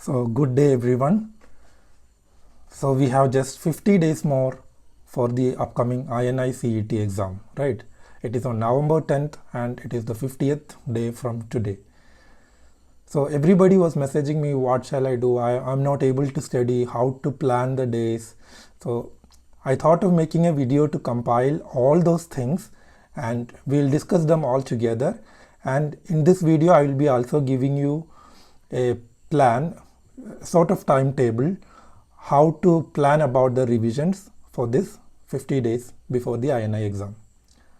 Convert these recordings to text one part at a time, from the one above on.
So good day everyone. So we have just 50 days more for the upcoming INICET exam, right? It is on November 10th and it is the 50th day from today. So everybody was messaging me, what shall I do? I'm not able to study, how to plan the days. So I thought of making a video to compile all those things and we'll discuss them all together. And in this video, I will be also giving you a plan, sort of timetable, how to plan about the revisions for this 50 days before the INI exam.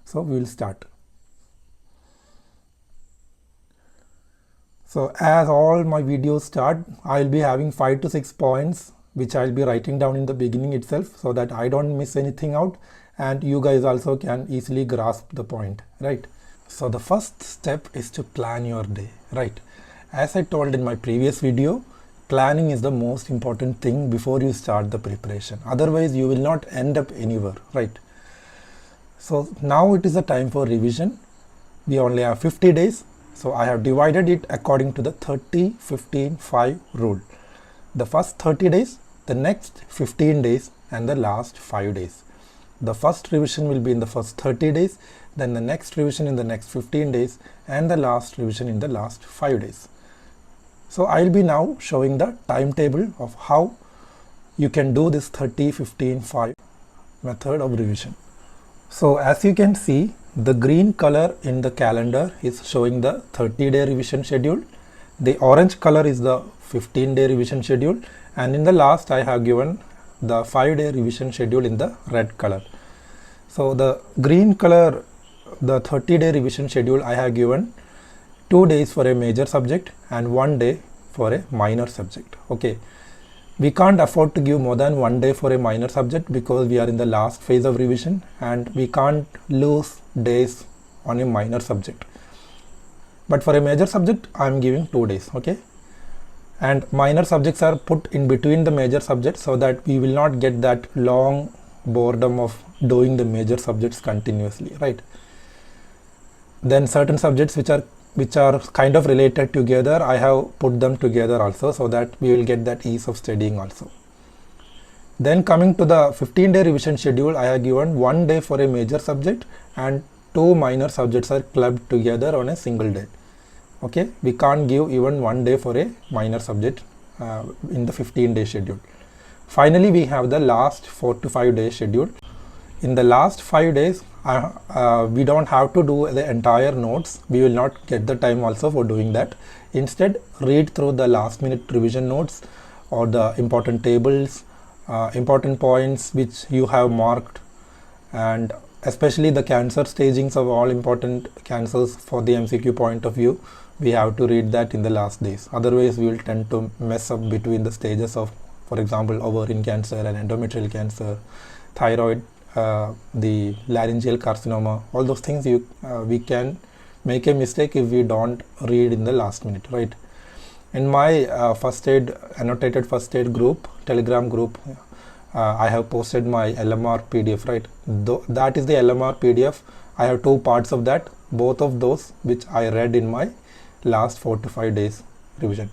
So we will start. So as all my videos start, I will be having 5 to 6 points which I will be writing down in the beginning itself so that I don't miss anything out and you guys also can easily grasp the point, right? So the first step is to plan your day, right? As I told in my previous video, planning is the most important thing before you start the preparation. Otherwise, you will not end up anywhere, right? So now it is the time for revision. We only have 50 days. So I have divided it according to the 30, 15, 5 rule. The first 30 days, the next 15 days and the last 5 days. The first revision will be in the first 30 days, then the next revision in the next 15 days and the last revision in the last 5 days. So I'll be now showing the timetable of how you can do this 30, 15, 5 method of revision. So as you can see, the green color in the calendar is showing the 30-day revision schedule. The orange color is the 15-day revision schedule. And in the last, I have given the 5-day revision schedule in the red color. So the green color, the 30-day revision schedule, I have given 2 days for a major subject and 1 day for a minor subject. Okay, we can't afford to give more than 1 day for a minor subject because we are in the last phase of revision and we can't lose days on a minor subject. But for a major subject, I'm giving 2 days. Okay, and minor subjects are put in between the major subjects so that we will not get that long boredom of doing the major subjects continuously, right? Then certain subjects which are kind of related together, I have put them together also so that we will get that ease of studying also. Then coming to the 15-day revision schedule, I have given 1 day for a major subject and 2 minor subjects are clubbed together on a single day. Okay, we can't give even 1 day for a minor subject in the 15-day schedule. Finally, we have the last 4 to 5 day schedule. In the last 5 days, we don't have to do the entire notes. We will not get the time also for doing that. Instead, read through the last minute revision notes or the important tables, important points which you have marked, and especially the cancer stagings of all important cancers for the MCQ point of view. We have to read that in the last days. Otherwise, we will tend to mess up between the stages of, for example, ovarian cancer and endometrial cancer, thyroid, the laryngeal carcinoma, all those things we can make a mistake if we don't read in the last minute, right? In my first aid, annotated first aid group, Telegram group, I have posted my LMR PDF, right? That is the LMR PDF. I have 2 parts of that, both of those which I read in my last 4 to 5 days revision.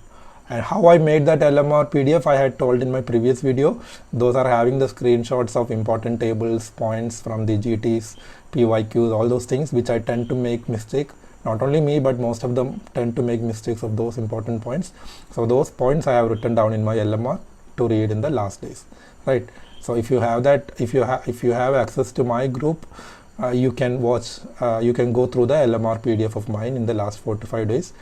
And how I made that LMR PDF, I had told in my previous video. Those are having the screenshots of important tables, points from the GTs, PYQs, all those things which I tend to make mistake. Not only me, but most of them tend to make mistakes of those important points. So those points I have written down in my LMR to read in the last days, right? So if you have that, if you have access to my group, you can watch, you can go through the LMR PDF of mine in the last 4 to 5 days.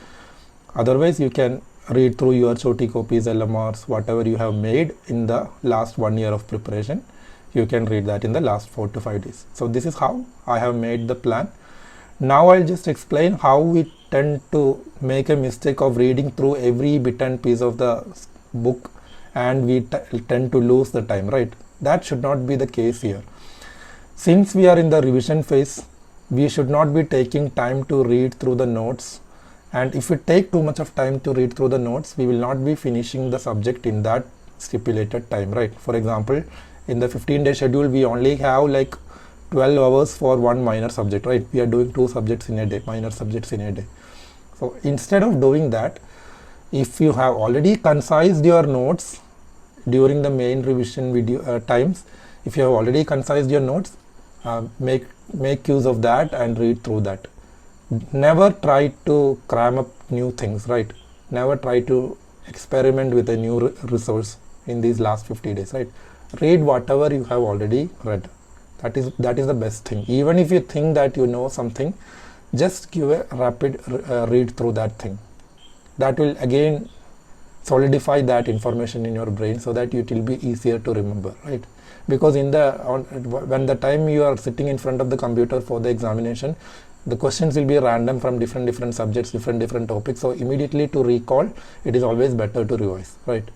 Otherwise, you can read through your choti copies, LMRs, whatever you have made in the last 1 year of preparation. You can read that in the last 4 to 5 days. So this is how I have made the plan. Now I'll just explain how we tend to make a mistake of reading through every bit and piece of the book and we tend to lose the time, right? That should not be the case here. Since we are in the revision phase, we should not be taking time to read through the notes. And if we take too much of time to read through the notes, we will not be finishing the subject in that stipulated time, right? For example, in the 15-day schedule, we only have like 12 hours for 1 minor subject, right? We are doing 2 subjects in a day, minor subjects in a day. So instead of doing that, If you have already concised your notes during the main revision video times, if you have already concised your notes, make use of that and read through that. Never try to cram up new things, right? Never try to experiment with a new resource in these last 50 days, right? Read whatever you have already read. That is the best thing. Even if you think that you know something, just give a rapid read through that thing. That will again solidify that information in your brain so that it will be easier to remember, right? Because when the time you are sitting in front of the computer for the examination, the questions will be random from different subjects, different topics. So immediately to recall, it is always better to revise, right?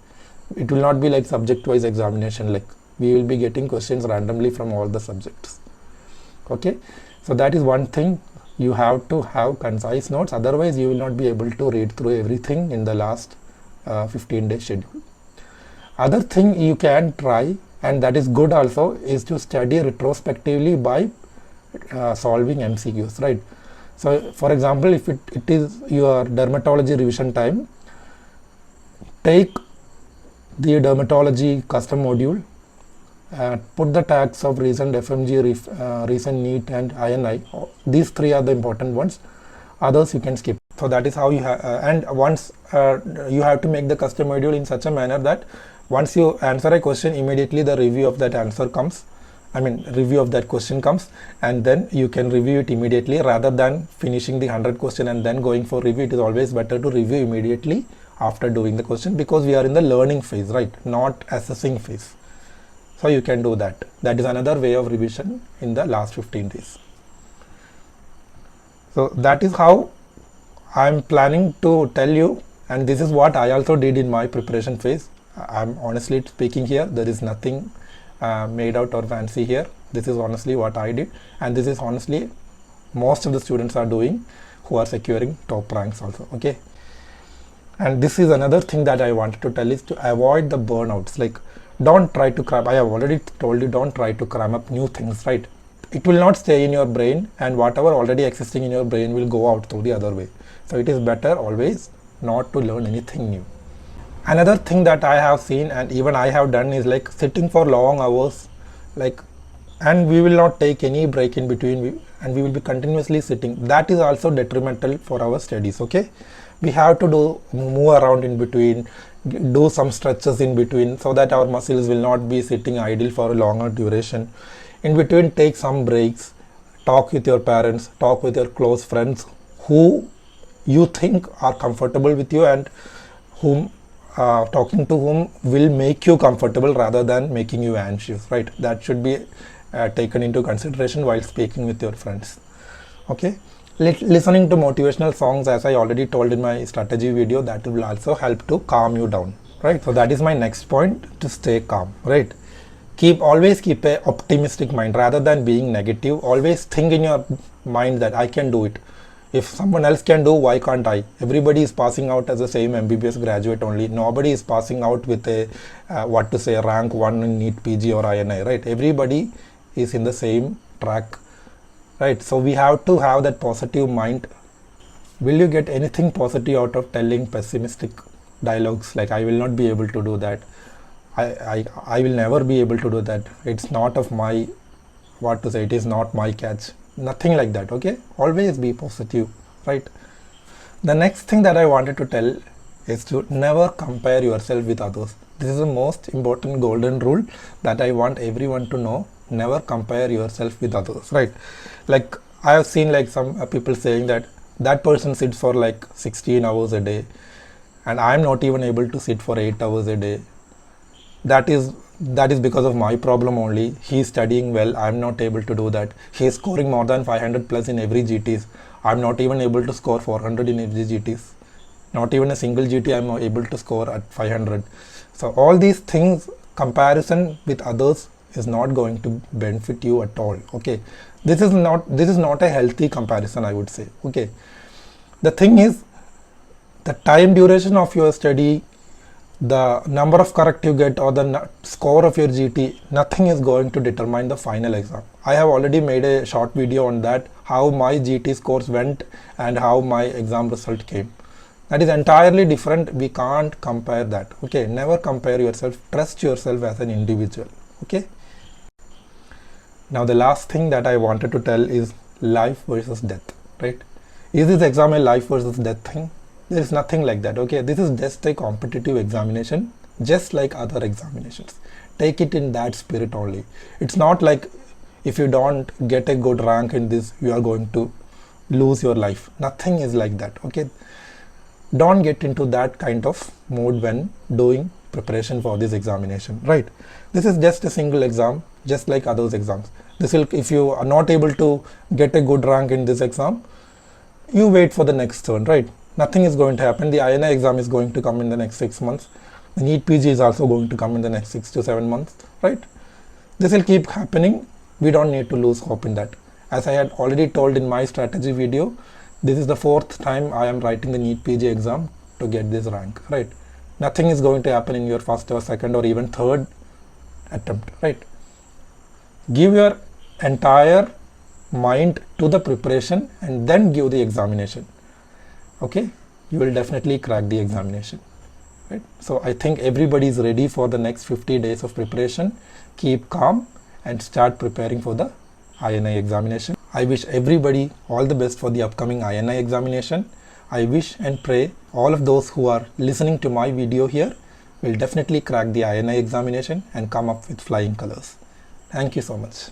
It will not be like subject-wise examination, like we will be getting questions randomly from all the subjects. Okay, so that is one thing. You have to have concise notes, otherwise you will not be able to read through everything in the last 15-day schedule. Other thing you can try, and that is good also, is to study retrospectively by solving MCQs, right? So for example, if it is your dermatology revision time, take the dermatology custom module, put the tags of recent FMG, recent NEET and INI. These three are the important ones. Others you can skip. So that is how you have, and once you have to make the custom module in such a manner that once you answer a question, immediately the review of that answer comes. Review of that question comes, and then you can review it immediately rather than finishing the 100 question and then going for review. It is always better to review immediately after doing the question, because we are in the learning phase, right? Not assessing phase. So you can do that. That is another way of revision in the last 15 days. So that is how I'm planning to tell you, and this is what I also did in my preparation phase. I'm honestly speaking here, there is nothing made out or fancy here. This is honestly what I did, and this is honestly most of the students are doing who are securing top ranks also. Okay, and this is another thing that I wanted to tell, is to avoid the burnouts. Like, don't try to cram. I have already told you, don't try to cram up new things, right? It will not stay in your brain, and whatever already existing in your brain will go out through the other way. So it is better always not to learn anything new. Another thing that I have seen, and even I have done, is like sitting for long hours, like, and we will not take any break in between, and we will be continuously sitting. That is also detrimental for our studies. Okay, we have to move around in between, do some stretches in between, so that our muscles will not be sitting idle for a longer duration. In between, take some breaks, talk with your parents, talk with your close friends who you think are comfortable with you, and whom talking to whom will make you comfortable rather than making you anxious, right? That should be taken into consideration while speaking with your friends. Okay, listening to motivational songs, as I already told in my strategy video, that will also help to calm you down, right? So that is my next point, to stay calm, right? Always keep a optimistic mind rather than being negative. Always think in your mind that I can do it. If someone else can do, why can't I? Everybody is passing out as the same MBBS graduate only. Nobody is passing out with a rank 1 in NEET PG or INI, right? Everybody is in the same track, right? So we have to have that positive mind. Will you get anything positive out of telling pessimistic dialogues like, I will not be able to do that, I will never be able to do that, it's not of my, it is not my catch? Nothing like that. Okay, always be positive, right? The next thing that I wanted to tell is to never compare yourself with others. This is the most important golden rule that I want everyone to know. Never compare yourself with others, right? Like, I have seen like some people saying that person sits for like 16 hours a day and I am not even able to sit for 8 hours a day. That is because of my problem only. He is studying well, I am not able to do that. He is scoring more than 500 plus in every GTs. I am not even able to score 400 in every GTs. Not even a single GT I am able to score at 500. So all these things, comparison with others is not going to benefit you at all. Okay, this is not a healthy comparison, I would say. Okay, the thing is, the time duration of your study, the number of correct you get, or the score of your GT, nothing is going to determine the final exam. I have already made a short video on that, how my GT scores went and how my exam result came. That is entirely different. We can't compare that. Okay, never compare yourself. Trust yourself as an individual. Okay. Now the last thing that I wanted to tell is life versus death, right? Is this exam a life versus death thing? There is nothing like that. Okay, this is just a competitive examination, just like other examinations. Take it in that spirit only. It's not like if you don't get a good rank in this, you are going to lose your life. Nothing is like that. Okay, don't get into that kind of mode when doing preparation for this examination, right? This is just a single exam, just like others exams. This will, if you are not able to get a good rank in this exam, you wait for the next turn, right? Nothing is going to happen. The INI exam is going to come in the next 6 months. The NEET PG is also going to come in the next 6 to 7 months, right? This will keep happening. We don't need to lose hope in that. As I had already told in my strategy video, this is the 4th time I am writing the NEET PG exam to get this rank, right? Nothing is going to happen in your 1st or 2nd or even 3rd attempt, right? Give your entire mind to the preparation and then give the examination. Okay, you will definitely crack the examination, right? So I think everybody is ready for the next 50 days of preparation. Keep calm and start preparing for the INI examination. I wish everybody all the best for the upcoming INI examination. I wish and pray all of those who are listening to my video here will definitely crack the INI examination and come up with flying colors. Thank you so much.